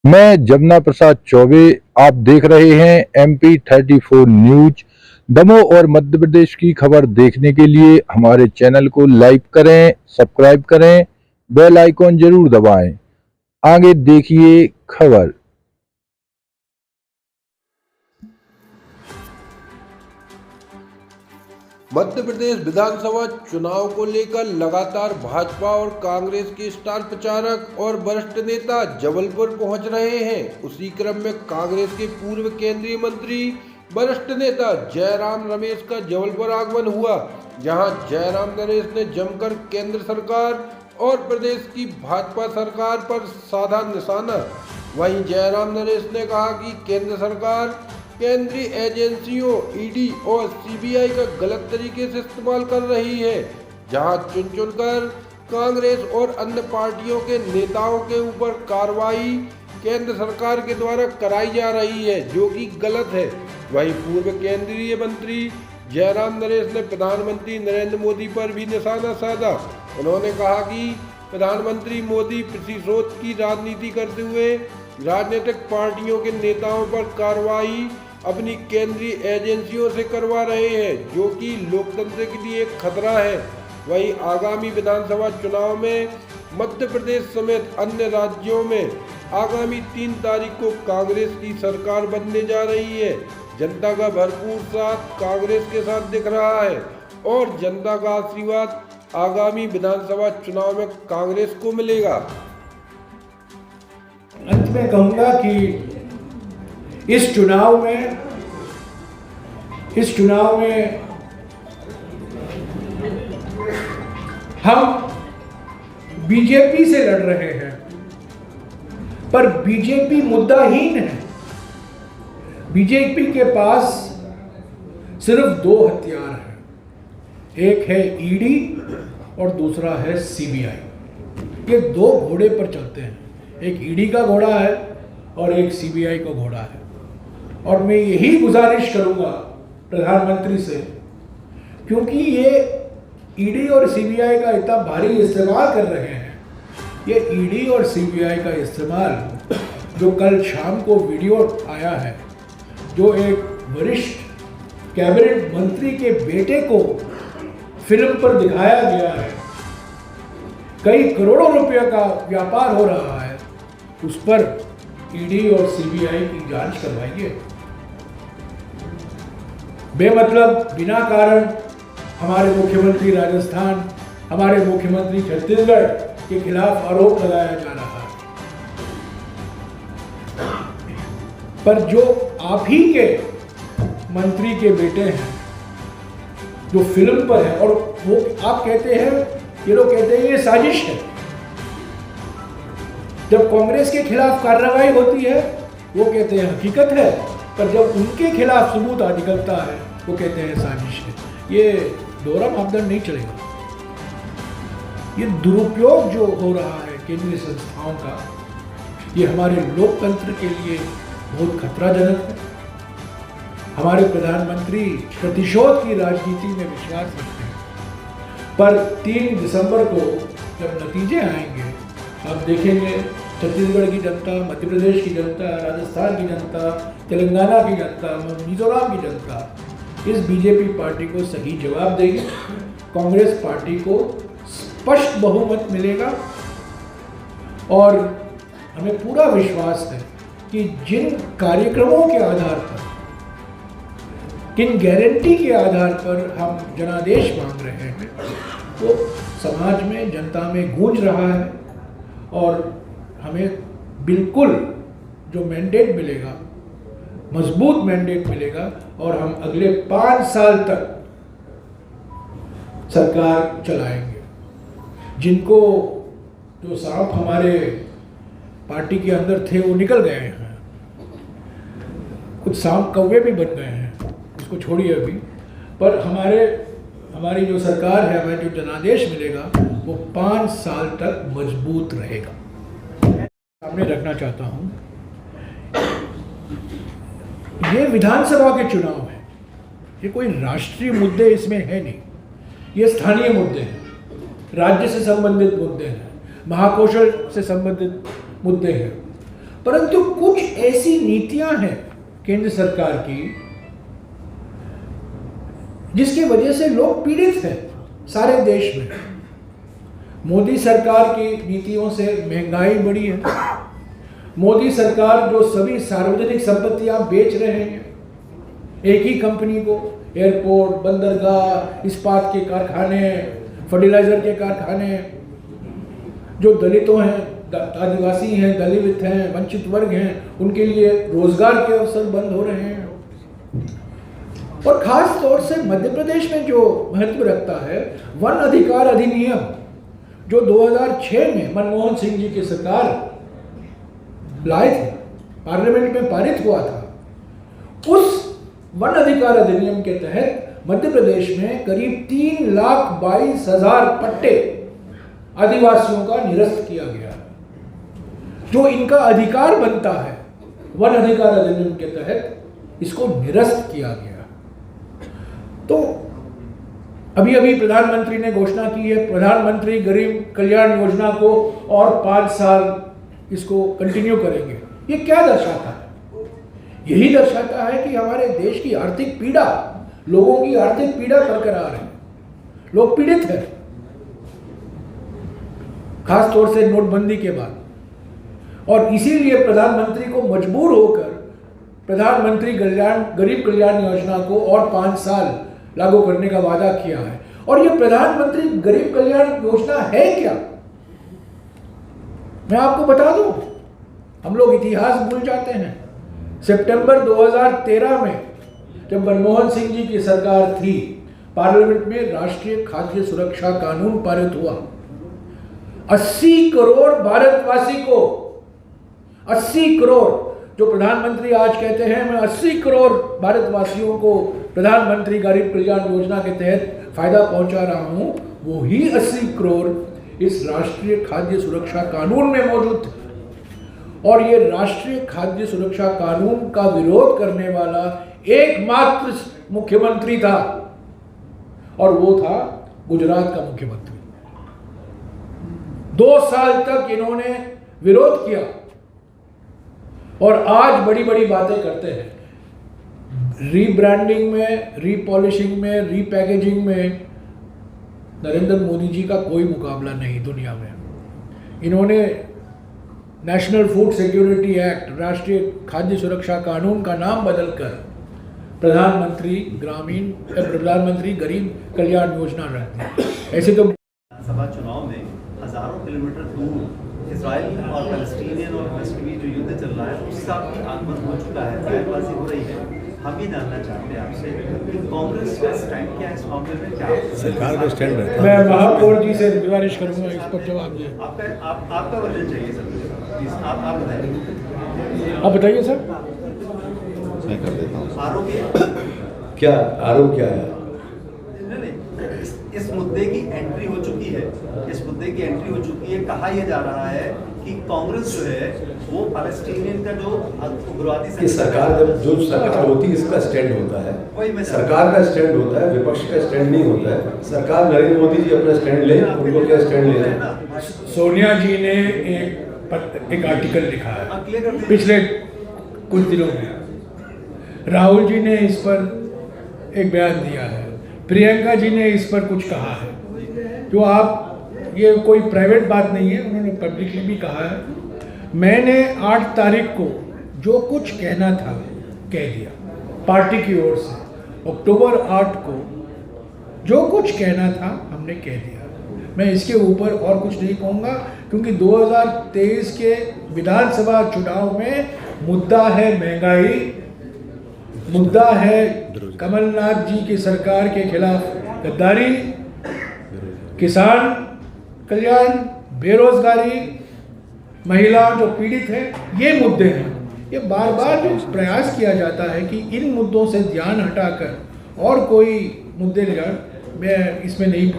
मैं जमुना प्रसाद चौबे। आप देख रहे हैं MP34 न्यूज। दमोह और मध्य प्रदेश की खबर देखने के लिए हमारे चैनल को लाइक करें, सब्सक्राइब करें, बेल आइकॉन जरूर दबाएं। आगे देखिए खबर। मध्य प्रदेश विधानसभा चुनाव को लेकर लगातार भाजपा और कांग्रेस के स्टार प्रचारक और वरिष्ठ नेता जबलपुर पहुंच रहे हैं। उसी क्रम में कांग्रेस के पूर्व केंद्रीय मंत्री वरिष्ठ नेता जयराम रमेश का जबलपुर आगमन हुआ, जहां जयराम रमेश ने जमकर केंद्र सरकार और प्रदेश की भाजपा सरकार पर साधा निशाना। वहीं जयराम रमेश ने कहा कि केंद्र सरकार केंद्रीय एजेंसियों ईडी और सीबीआई का गलत तरीके से इस्तेमाल कर रही है, जहां चुन चुनकर कांग्रेस और अन्य पार्टियों के नेताओं के ऊपर कार्रवाई केंद्र सरकार के द्वारा कराई जा रही है, जो कि गलत है। वहीं पूर्व केंद्रीय मंत्री जयराम नरेश ने प्रधानमंत्री नरेंद्र मोदी पर भी निशाना साधा। उन्होंने कहा कि प्रधानमंत्री मोदी प्रतिशोध की राजनीति करते हुए राजनीतिक पार्टियों के नेताओं पर कार्रवाई अपनी केंद्रीय एजेंसियों से करवा रहे हैं, जो कि लोकतंत्र के लिए एक खतरा है। वहीं आगामी विधानसभा चुनाव में मध्य प्रदेश समेत अन्य राज्यों में आगामी 3 तारीख को कांग्रेस की सरकार बनने जा रही है। जनता का भरपूर साथ कांग्रेस के साथ दिख रहा है और जनता का आशीर्वाद आगामी विधानसभा चुनाव में कांग्रेस को मिलेगा। अंत में कहूंगा कि इस चुनाव में हम बीजेपी से लड़ रहे हैं, पर बीजेपी मुद्दाहीन है। बीजेपी के पास सिर्फ 2 हथियार हैं, एक है ईडी और दूसरा है सीबीआई। ये 2 घोड़े पर चलते हैं, एक ईडी का घोड़ा है और एक सीबीआई का घोड़ा है। और मैं यही गुजारिश करूंगा प्रधानमंत्री से, क्योंकि ये ईडी और सीबीआई का इतना भारी इस्तेमाल कर रहे हैं। ये ईडी और सीबीआई का इस्तेमाल, जो कल शाम को वीडियो आया है, जो एक वरिष्ठ कैबिनेट मंत्री के बेटे को फिल्म पर दिखाया गया है, कई करोड़ों रुपए का व्यापार हो रहा है, उस पर ईडी और सीबीआई की जांच करवाइए। बेमतलब बिना कारण हमारे मुख्यमंत्री राजस्थान, हमारे मुख्यमंत्री छत्तीसगढ़ के खिलाफ आरोप लगाया जा रहा है, पर जो आप ही के मंत्री के बेटे हैं जो फिल्म पर है, और वो आप कहते हैं, ये लोग कहते हैं ये साजिश है। जब कांग्रेस के खिलाफ कार्रवाई होती है वो कहते हैं हकीकत है, पर जब उनके खिलाफ सबूत निकलता है वो कहते हैं साजिश है। ये दोहरा मापदंड नहीं चलेगा। ये दुरुपयोग जो हो रहा है केंद्रीय संस्थाओं का, ये हमारे लोकतंत्र के लिए बहुत खतराजनक है। हमारे प्रधानमंत्री प्रतिशोध की राजनीति में विश्वास रखते हैं, पर 3 दिसंबर को जब नतीजे आएंगे, आप देखेंगे छत्तीसगढ़ की जनता, मध्य प्रदेश की जनता, राजस्थान की जनता, तेलंगाना की जनता, मिजोरम की जनता इस बीजेपी पार्टी को सही जवाब देगी। कांग्रेस पार्टी को स्पष्ट बहुमत मिलेगा और हमें पूरा विश्वास है कि जिन कार्यक्रमों के आधार पर, किन गारंटी के आधार पर हम जनादेश मांग रहे हैं, वो समाज में, जनता में गूंज रहा है। और हमें बिल्कुल जो मैंडेट मिलेगा, मजबूत मैंडेट मिलेगा, और हम अगले 5 साल तक सरकार चलाएंगे। जिनको जो सांप हमारे पार्टी के अंदर थे वो निकल गए हैं, कुछ सांप कौवे भी बन गए हैं, उसको छोड़िए अभी, पर हमारी जो सरकार है, हमें जो जनादेश मिलेगा वो 5 साल तक मजबूत रहेगा। सामने रखना चाहता हूं, ये विधानसभा के चुनाव है, ये कोई राष्ट्रीय मुद्दे इसमें है नहीं, ये स्थानीय मुद्दे हैं, राज्य से संबंधित मुद्दे हैं, महाकौशल से संबंधित मुद्दे हैं। परंतु कुछ ऐसी नीतियां हैं केंद्र सरकार की जिसकी वजह से लोग पीड़ित हैं सारे देश में। मोदी सरकार की नीतियों से महंगाई बढ़ी है। मोदी सरकार जो सभी सार्वजनिक संपत्तियां बेच रहे हैं एक ही कंपनी को, एयरपोर्ट, बंदरगाह, इस्पात के कारखाने, फर्टिलाइजर के कारखाने, जो दलितों हैं, आदिवासी हैं, दलित हैं, वंचित वर्ग हैं, उनके लिए रोजगार के अवसर बंद हो रहे हैं। और खास तौर से मध्य प्रदेश में जो महत्व रखता है वन अधिकार अधिनियम, जो 2006 में मनमोहन सिंह जी की सरकार लाए थे, पार्लियामेंट में पारित हुआ था। उस वन अधिकार अधिनियम के तहत मध्य प्रदेश में करीब 3,22,000 पट्टे आदिवासियों का निरस्त किया गया, जो इनका अधिकार बनता है। वन अधिकार अधिनियम के तहत इसको निरस्त किया गया। तो अभी अभी प्रधानमंत्री ने घोषणा की है, प्रधानमंत्री गरीब कल्याण योजना को और 5 साल इसको कंटिन्यू करेंगे। ये क्या दर्शाता है? यही दर्शाता है कि हमारे देश की आर्थिक पीड़ा, लोगों की आर्थिक पीड़ा बरकरार है, लोग पीड़ित हैं, खास तौर से नोटबंदी के बाद। और इसीलिए प्रधानमंत्री को मजबूर होकर प्रधानमंत्री गरीब कल्याण योजना को और 5 साल लागू करने का वादा किया है। और ये प्रधानमंत्री गरीब कल्याण योजना है क्या? मैं आपको बता दूं, हम लोग इतिहास भूल जाते हैं। सितंबर 2013 में जब मनमोहन सिंह जी की सरकार थी, पार्लियामेंट में राष्ट्रीय खाद्य सुरक्षा कानून पारित हुआ। 80 करोड़ भारतवासी को, 80 करोड़, जो प्रधानमंत्री आज कहते हैं मैं 80 करोड़ भारतवासियों को प्रधानमंत्री गरीब कल्याण योजना के तहत फायदा पहुंचा रहा हूं, वो ही 80 करोड़ इस राष्ट्रीय खाद्य सुरक्षा कानून में मौजूद थे। और ये राष्ट्रीय खाद्य सुरक्षा कानून का विरोध करने वाला एकमात्र मुख्यमंत्री था, और वो था गुजरात का मुख्यमंत्री। 2 साल तक इन्होंने विरोध किया और आज बड़ी बड़ी बातें करते हैं। रीब्रांडिंग में, रीपॉलिशिंग में, रीपैकेजिंग में नरेंद्र मोदी जी का कोई मुकाबला नहीं दुनिया में। इन्होंने नेशनल फूड सिक्योरिटी एक्ट, राष्ट्रीय खाद्य सुरक्षा कानून का नाम बदलकर प्रधानमंत्री गरीब कल्याण योजना रख दी। ऐसे तो सभा चुनाव में हजारों किलोमीटर दूर इजराइल और पैलेस्टीनियन और फलस्तीनी जो युद्ध चल रहा है उसका भी आगमन हो चुका है, बयानबाजी हो रही है। हम ये जानना चाहते हैं आपसे कि कांग्रेस का स्टैंड क्या है इस मामले में, क्या सरकार का स्टैंड रहता है? मैं महापौर जी से गुजारिश करूंगा इस पर जवाब दें। आपका वर्जन चाहिए सर, प्लीज आप बताइए। आप बताइए सर। मैं कर देता हूँ। आरोप क्या आरोप क्या है? इस मुद्दे की एंट्री हो चुकी है, इस मुद्दे की एंट्री हो चुकी है। कहा यह जा रहा है कि कांग्रेस जो है वो पैलेस्टीनियन का जो उग्रवादी सरकार, जब जो सरकार होती है इसका स्टैंड होता है, वही मैं सरकार का स्टैंड होता है, विपक्ष का स्टैंड नहीं होता है। सरकार नरेंद्र मोदी जी अपना स्टैंड ले, उनको क्या स्टैंड लेना? सोनिया जी ने एक आर्टिकल लिखा है पिछले कुछ दिनों में, राहुल जी ने इस पर एक बयान दिया है, प्रियंका जी ने इस पर कुछ कहा है। जो आप, ये कोई प्राइवेट बात नहीं है, उन्होंने पब्लिकली भी कहा है। मैंने 8 तारीख को जो कुछ कहना था कह दिया पार्टी की ओर से। अक्टूबर 8 को जो कुछ कहना था हमने कह दिया। मैं इसके ऊपर और कुछ नहीं कहूँगा, क्योंकि 2023 के विधानसभा चुनाव में मुद्दा है महंगाई, मुद्दा है कमलनाथ जी की सरकार के खिलाफ गद्दारी, किसान कल्याण, बेरोजगारी, महिला जो पीड़ित है, ये मुद्दे हैं। ये बार बार जो प्रयास किया जाता है कि इन मुद्दों से ध्यान हटाकर और कोई मुद्दे लेकर, मैं इसमें नहीं